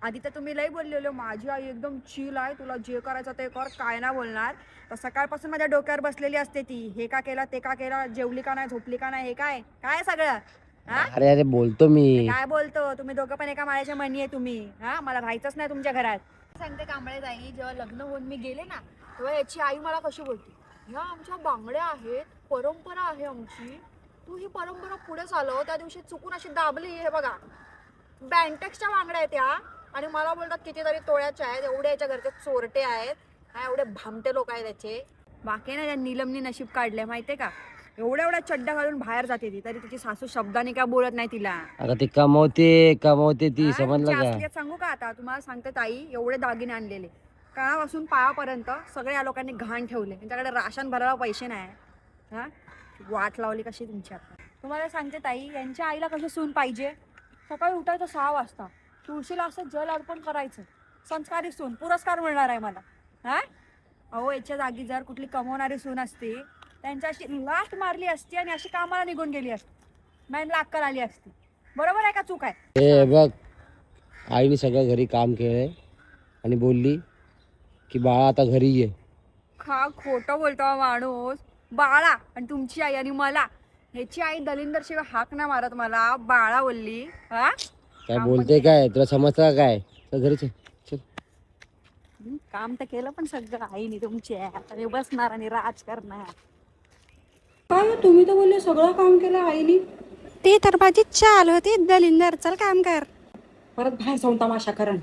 आधी तर तुम्ही लई बोललेलो माझी आई एकदम चिल आहे, तुला जे करायचं ते कर, काय ना बोलणार. तर सकाळपासून माझ्या डोक्यावर बसलेली असते ती, हे का केला ते का केला, जेवली का नाही झोपली का नाही, हे काय काय सगळं. हा अरे अरे बोलतो मी. काय बोलतो तुम्ही दोघं पण एका माळ्याच्या मणी आहे तुम्ही. हा मला राहायचंच नाही तुमच्या घरात. सांगते कांबळे ताई, जेव्हा लग्न होऊन मी गेले ना तेव्हा याची आई मला कशी बोलते, ह्या आमच्या बांगड्या आहेत, परंपरा आहे आमची, तू ही परंपरा पुढे चालव. त्या दिवशी चुकून अशी दाबली, हे बघा बँटेक्सच्या बांगड्या आहेत त्या, आणि मला बोलतात कितीतरी तोळ्याच्या आहेत, एवढे याच्या घरचे चोरटे आहेत, हा एवढे भामटे लोक आहेत त्याचे. बाकी ना त्या नीलमनी नशीब काढले माहितीये का, एवढ्या एवढ्या चड्डा घालून बाहेर जाते ती, तरी तिची सासू शब्दाने काय बोलत नाही तिला. आता ती कमवते ती, तुमची समजलं का? असलियत सांगू का आता तुम्हाला, सांगते ताई, एवढे दागिने आणलेले काळापासून पायापर्यंत सगळे या लोकांनी घाण ठेवले, त्यांच्याकडे राशन भरायला पैसे नाही. हा वाट लावली कशी तुमची. आता तुम्हाला सांगते ताई, यांच्या आईला कशी सून पाहिजे, सकाळी उठायचं 6 वाजता, तुळशीला असं जल अर्पण करायचं, संस्कारी सून, पुरस्कार मिळणार आहे मला. हा अहो याच्या जागी जर कुठली कमवणारी सून असती, त्यांच्याशी लाट मारली असती आणि अशी कामाला निघून गेली असती, मॅन अक्कल आली असती. बरोबर आहे का चूक आहे? हे बघ, आईने सगळं घरी काम केलंय आणि बोलली की बाळा आता घरी ये. हा खोटं बोलतो हा माणूस. बाळा, आणि तुमची आई आणि मला, ह्याची आई दलिंदर शिवाय हाक नाही मारत मला, बाळा बोलली. हा काय बोलते, काय तुला समजतं काय? चल घरी चल. चल काम तर केलं पण सगळं आईने तुमची आहे. आता बसणार आणि राज करणार. काय तुम्ही तर बोलले सगळं काम केलं आईने. ते तर माझी चाल होती, दलिंदर चल काम कर. परत बाहेर जाऊन तमाशा करण.